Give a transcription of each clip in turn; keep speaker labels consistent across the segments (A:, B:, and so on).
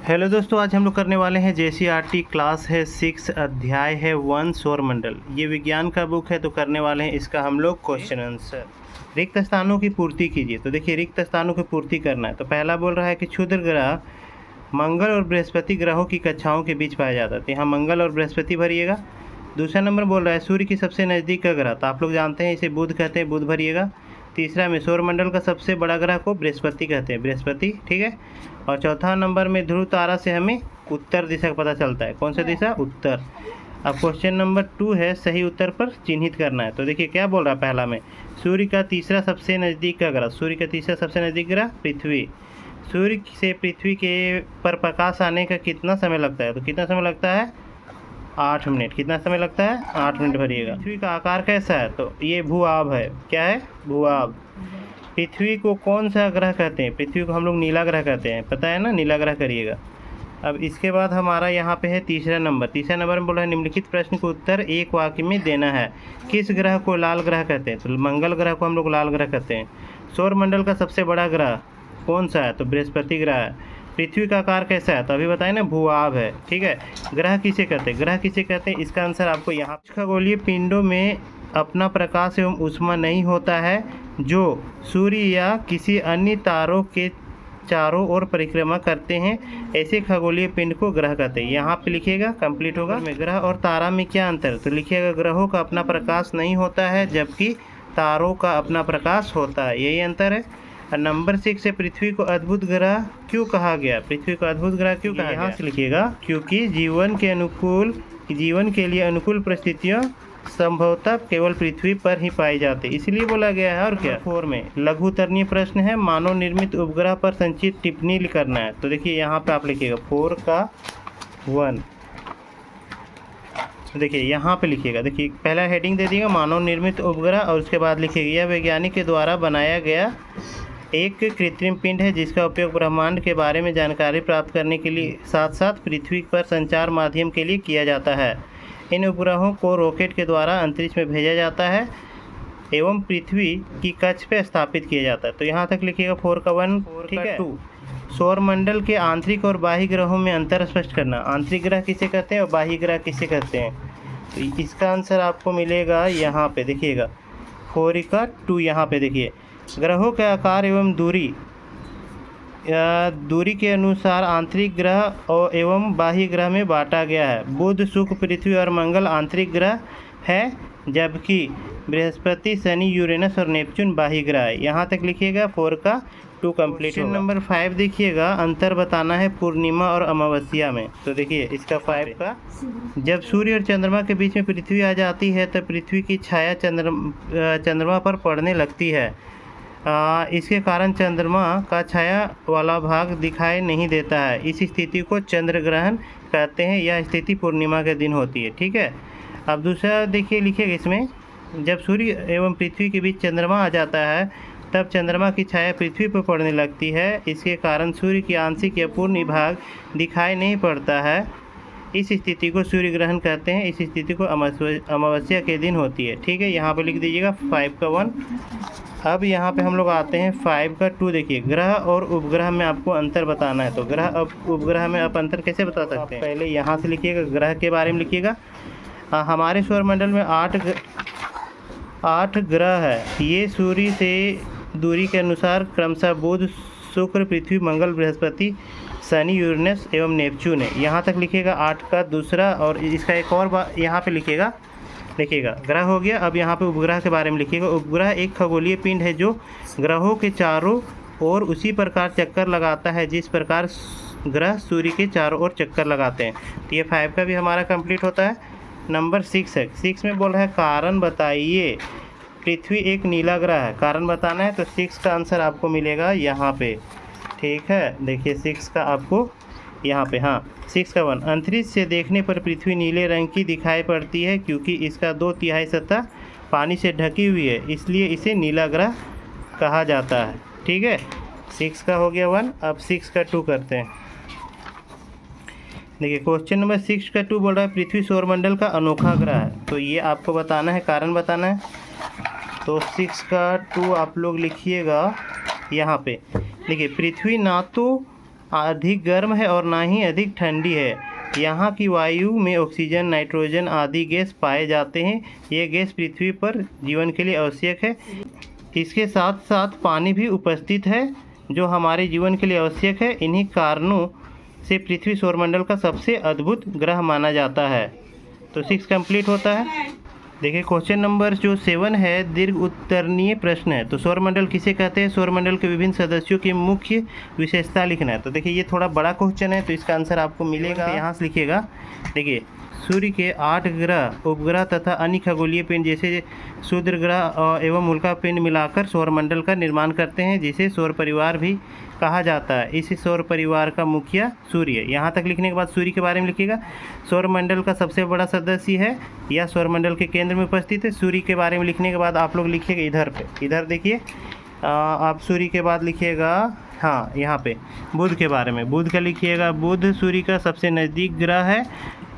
A: Hello दोस्तों, आज हम लोग करने वाले हैं JCRT क्लास है 6 अध्याय है 1 सौरमंडल। ये विज्ञान का बुक है तो करने वाले हैं इसका हम लोग क्वेश्चन आंसर। रिक्त स्थानों की पूर्ति कीजिए। तो देखिए रिक्त स्थानों की पूर्ति करना है। तो पहला बोल रहा है कि क्षुद्र ग्रह मंगल और बृहस्पति ग्रहों की कक्षाओं के बीच पाया जाता है। तो यहाँ मंगल और बृहस्पति भरिएगा। दूसरा नंबर बोल रहा है सूर्य की सबसे नज़दीक का ग्रह, तो आप लोग जानते हैं इसे बुध कहते हैं, बुध भरिएगा। तीसरा में सौरमंडल का सबसे बड़ा ग्रह को बृहस्पति कहते हैं, बृहस्पति, ठीक है। और चौथा नंबर में ध्रुव तारा से हमें उत्तर दिशा का पता चलता है। कौन सा दिशा? उत्तर। अब क्वेश्चन नंबर 2 है, सही उत्तर पर चिन्हित करना है। तो देखिए क्या बोल रहा है पहला में, सूर्य का तीसरा सबसे नज़दीक का ग्रह, सूर्य का तीसरा सबसे नज़दीक ग्रह पृथ्वी। सूर्य से पृथ्वी के पर प्रकाश आने का कितना समय लगता है? तो कितना समय लगता है? 8 मिनट। कितना समय लगता है? 8 मिनट भरिएगा। पृथ्वी का आकार कैसा है? तो ये भूआब है। क्या है? भूआब। पृथ्वी को कौन सा ग्रह कहते हैं? पृथ्वी को हम लोग नीला ग्रह कहते हैं, पता है ना, नीला ग्रह करिएगा। अब इसके बाद हमारा यहाँ पे है तीसरा नंबर में बोला है निम्नलिखित प्रश्न को उत्तर एक वाक्य में देना है। किस ग्रह को लाल ग्रह कहते हैं? तो मंगल ग्रह को हम लोग लाल ग्रह कहते हैं। सौरमंडल का सबसे बड़ा ग्रह कौन सा है? तो बृहस्पति ग्रह है। पृथ्वी का आकार कैसा है? तो अभी बताए ना, भूआब है, ठीक है। ग्रह किसे कहते हैं? ग्रह किसे कहते हैं? इसका आंसर आपको यहाँ। खगोलीय पिंडों में अपना प्रकाश एवं ऊष्मा नहीं होता है जो सूर्य या किसी अन्य तारों के चारों ओर परिक्रमा करते हैं, ऐसे खगोलीय पिंड को ग्रह कहते हैं। यहाँ पे लिखिएगा, कंप्लीट होगा। में ग्रह और तारा में क्या अंतर? तो लिखिएगा ग्रहों का अपना प्रकाश नहीं होता है जबकि तारों का अपना प्रकाश होता है, यही अंतर है। नंबर 6 से पृथ्वी को अद्भुत ग्रह क्यों कहा गया? पृथ्वी को अद्भुत ग्रह क्यों कहा गया? यहाँ से लिखिएगा क्योंकि जीवन के लिए अनुकूल परिस्थितियाँ संभवतः केवल पृथ्वी पर ही पाई जाती, इसलिए बोला गया है। और क्या 4 में लघुतरणीय प्रश्न है, मानव निर्मित उपग्रह पर संचित टिप्पणी करना है। तो देखिए यहाँ पे आप लिखिएगा 4 का 1। देखिए यहाँ पे लिखिएगा, देखिए पहला हेडिंग दे दिएगा मानव निर्मित उपग्रह और उसके बाद लिखिएगा यह वैज्ञानिक के द्वारा बनाया गया एक कृत्रिम पिंड है जिसका उपयोग ब्रह्मांड के बारे में जानकारी प्राप्त करने के लिए साथ साथ पृथ्वी पर संचार माध्यम के लिए किया जाता है। इन उपग्रहों को रॉकेट के द्वारा अंतरिक्ष में भेजा जाता है एवं पृथ्वी की कक्ष पर स्थापित किया जाता है। तो यहाँ तक लिखिएगा 4 का 1, ठीक है। 2 सौरमंडल के आंतरिक और बाह्य ग्रहों में अंतर स्पष्ट करना। आंतरिक ग्रह किसे कहते हैं और बाह्य ग्रह किसे कहते हैं? तो इसका आंसर आपको मिलेगा यहाँ पे, देखिएगा 4 का 2। यहाँ पे देखिए ग्रहों के आकार एवं दूरी के अनुसार आंतरिक ग्रह और एवं बाह्य ग्रह में बांटा गया है। बुध, शुक्र, पृथ्वी और मंगल आंतरिक ग्रह है जबकि बृहस्पति, शनि, यूरेनस और नेपच्यून बाह्य ग्रह है। यहाँ तक लिखिएगा 4 का 2 कंप्लीट। नंबर 5 देखिएगा, अंतर बताना है पूर्णिमा और अमावस्या में। तो देखिए इसका 5 का, जब सूर्य और चंद्रमा के बीच में पृथ्वी आ जाती है तब पृथ्वी की छाया चंद्रमा पर पड़ने लगती है। इसके कारण चंद्रमा का छाया वाला भाग दिखाई नहीं देता है। इस स्थिति को चंद्र ग्रहण कहते हैं। यह स्थिति पूर्णिमा के दिन होती है, ठीक है। अब दूसरा देखिए लिखिएगा इसमें, जब सूर्य एवं पृथ्वी के बीच चंद्रमा आ जाता है तब चंद्रमा की छाया पृथ्वी पर पड़ने लगती है। इसके कारण सूर्य की आंशिक या पूर्ण भाग दिखाई नहीं पड़ता है। इस स्थिति को सूर्य ग्रहण कहते हैं। इस स्थिति को अमावस्या के दिन होती है, ठीक है। यहाँ पे लिख दीजिएगा 5 का 1। अब यहाँ पे हम लोग आते हैं 5 का 2। देखिए ग्रह और उपग्रह में आपको अंतर बताना है। तो ग्रह और उपग्रह में आप अंतर कैसे बता सकते हैं? पहले यहाँ से लिखिएगा, ग्रह के बारे में लिखिएगा। हमारे सौरमंडल में 8 ग्रह है। ये सूर्य से दूरी के अनुसार क्रमशः बुध, शुक्र, पृथ्वी, मंगल, बृहस्पति, शनि, यूरेनस एवं नेपच्यून है। यहाँ तक लिखिएगा 8 का 2। और इसका एक और बात यहाँ पे लिखिएगा, देखिएगा ग्रह हो गया। अब यहाँ पे उपग्रह के बारे में लिखिएगा। उपग्रह एक खगोलीय पिंड है जो ग्रहों के चारों ओर उसी प्रकार चक्कर लगाता है जिस प्रकार ग्रह सूर्य के चारों ओर चक्कर लगाते हैं। तो ये 5 का भी हमारा कंप्लीट होता है। नंबर 6 है, 6 में बोल रहा है कारण बताइए। पृथ्वी एक नीला ग्रह है, कारण बताना है। तो 6 का आंसर आपको मिलेगा यहाँ पे, ठीक है। देखिए 6 का आपको यहाँ पे, हाँ 6 का 1, अंतरिक्ष से देखने पर पृथ्वी नीले रंग की दिखाई पड़ती है क्योंकि इसका 2/3 सतह पानी से ढकी हुई है, इसलिए इसे नीला ग्रह कहा जाता है, ठीक है। 6 का हो गया 1। अब 6 का 2 करते हैं। देखिए क्वेश्चन नंबर 6 का 2 बोल रहा है पृथ्वी सौरमंडल का अनोखा ग्रह है। तो ये आपको बताना है, कारण बताना है। तो 6 का 2 आप लोग लिखिएगा यहाँ पे। देखिए पृथ्वी ना तो अधिक गर्म है और ना ही अधिक ठंडी है। यहाँ की वायु में ऑक्सीजन, नाइट्रोजन आदि गैस पाए जाते हैं। ये गैस पृथ्वी पर जीवन के लिए आवश्यक है। इसके साथ साथ पानी भी उपस्थित है जो हमारे जीवन के लिए आवश्यक है। इन्हीं कारणों से पृथ्वी सौरमंडल का सबसे अद्भुत ग्रह माना जाता है। तो 6 कंप्लीट होता है। देखिए क्वेश्चन नंबर जो 7 है, दीर्घ उत्तरणीय प्रश्न है। तो सौरमंडल किसे कहते हैं? सौरमंडल के विभिन्न सदस्यों की मुख्य विशेषता लिखना है। तो देखिए ये थोड़ा बड़ा क्वेश्चन है, तो इसका आंसर आपको मिलेगा, यहाँ से लिखिएगा। देखिए सूर्य के 8 ग्रह, उपग्रह तथा अन्य खगोलीय पिंड जैसे क्षुद्र ग्रह एवं उल्का पिंड मिलाकर सौरमंडल का निर्माण करते हैं, जिसे सौर परिवार भी कहा जाता है। इस सौर परिवार का मुखिया सूर्य। यहाँ तक लिखने के बाद सूर्य के बारे में लिखिएगा। सौरमंडल का सबसे बड़ा सदस्य है या सौरमंडल के केंद्र में उपस्थित है। सूर्य के बारे में लिखने के बाद आप लोग लिखिएगा इधर पे, इधर देखिए आप सूर्य के बाद लिखिएगा, हाँ यहाँ पे बुध के बारे में। बुध का लिखिएगा, बुध सूर्य का सबसे नज़दीक ग्रह है।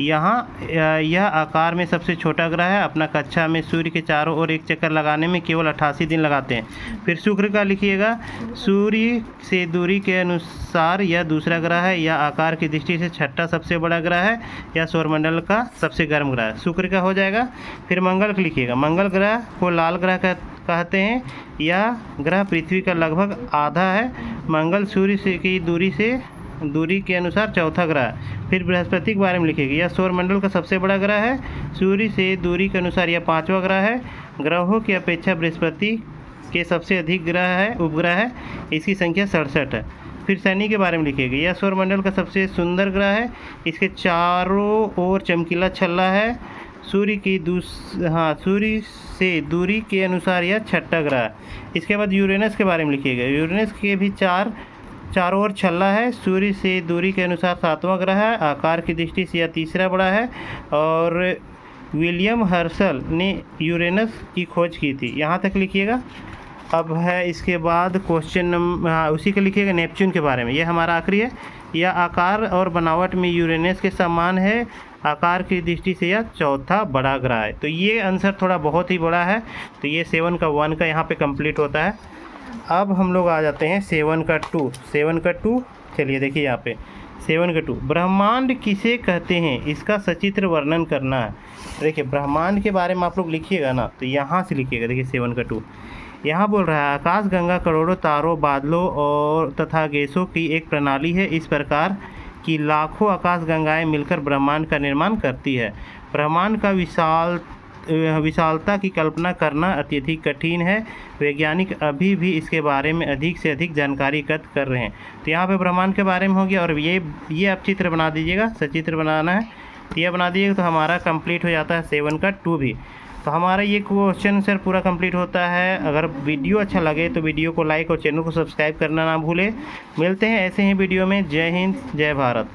A: यह आकार में सबसे छोटा ग्रह है। अपना कक्षा में सूर्य के चारों ओर एक चक्कर लगाने में केवल 88 दिन लगाते हैं। फिर शुक्र का लिखिएगा, सूर्य से दूरी के अनुसार यह दूसरा ग्रह है। यह आकार की दृष्टि से छठा सबसे बड़ा ग्रह है। यह सौरमंडल का सबसे गर्म ग्रह है। शुक्र का हो जाएगा। फिर मंगल का लिखिएगा, मंगल ग्रह को लाल ग्रह कहते हैं। यह ग्रह पृथ्वी का लगभग आधा है। मंगल सूर्य से की दूरी के अनुसार चौथा ग्रह है। फिर बृहस्पति के बारे में लिखिएगा, यह सौरमंडल का सबसे बड़ा ग्रह है। सूर्य से दूरी के अनुसार यह 5वां ग्रह है। ग्रहों की अपेक्षा बृहस्पति के सबसे अधिक ग्रह है, उपग्रह है। इसकी संख्या 67 है। फिर शनि के बारे में लिखिएगा, यह सौरमंडल का सबसे सुंदर ग्रह है। इसके चारों ओर चमकीला छल्ला है। सूर्य से दूरी के अनुसार यह 6ठा ग्रह है। इसके बाद यूरेनस के बारे में लिखिएगा, यूरेनस के भी चारों ओर छल्ला है। सूर्य से दूरी के अनुसार 7वां ग्रह है। आकार की दृष्टि से यह तीसरा बड़ा है और विलियम हर्शल ने यूरेनस की खोज की थी। यहाँ तक लिखिएगा। अब है इसके बाद क्वेश्चन नंबर, उसी का लिखिएगा नेपच्यून के बारे में। यह हमारा आखिरी है। यह आकार और बनावट में यूरेनस के समान है। आकार की दृष्टि से यह चौथा बड़ा ग्रह है। तो ये आंसर थोड़ा बहुत ही बड़ा है। तो ये 7 का 1 का यहाँ पे कंप्लीट होता है। अब हम लोग आ जाते हैं 7 का 2। चलिए देखिए यहाँ पे 7 का 2, ब्रह्मांड किसे कहते हैं, इसका सचित्र वर्णन करना है। देखिए ब्रह्मांड के बारे में आप लोग लिखिएगा ना, तो यहाँ से लिखिएगा। देखिए 7 का 2 यहाँ बोल रहा है, आकाश गंगा करोड़ों तारों, बादलों और तथा गैसों की एक प्रणाली है। इस प्रकार की लाखों आकाश गंगाएं मिलकर ब्रह्मांड का निर्माण करती है। ब्रह्मांड का विशालता की कल्पना करना अत्यधिक कठिन है। वैज्ञानिक अभी भी इसके बारे में अधिक से अधिक जानकारी एकत्र कर रहे हैं। तो यहाँ पे ब्रह्मांड के बारे में हो गया। और ये आप चित्र बना दीजिएगा, सचित्र बनाना है। ये बना दीजिएगा तो हमारा कंप्लीट हो जाता है 7 का 2 भी। तो हमारा ये क्वेश्चन सर पूरा कंप्लीट होता है। अगर वीडियो अच्छा लगे तो वीडियो को लाइक और चैनल को सब्सक्राइब करना ना भूलें। मिलते हैं ऐसे ही वीडियो में। जय हिंद, जय भारत।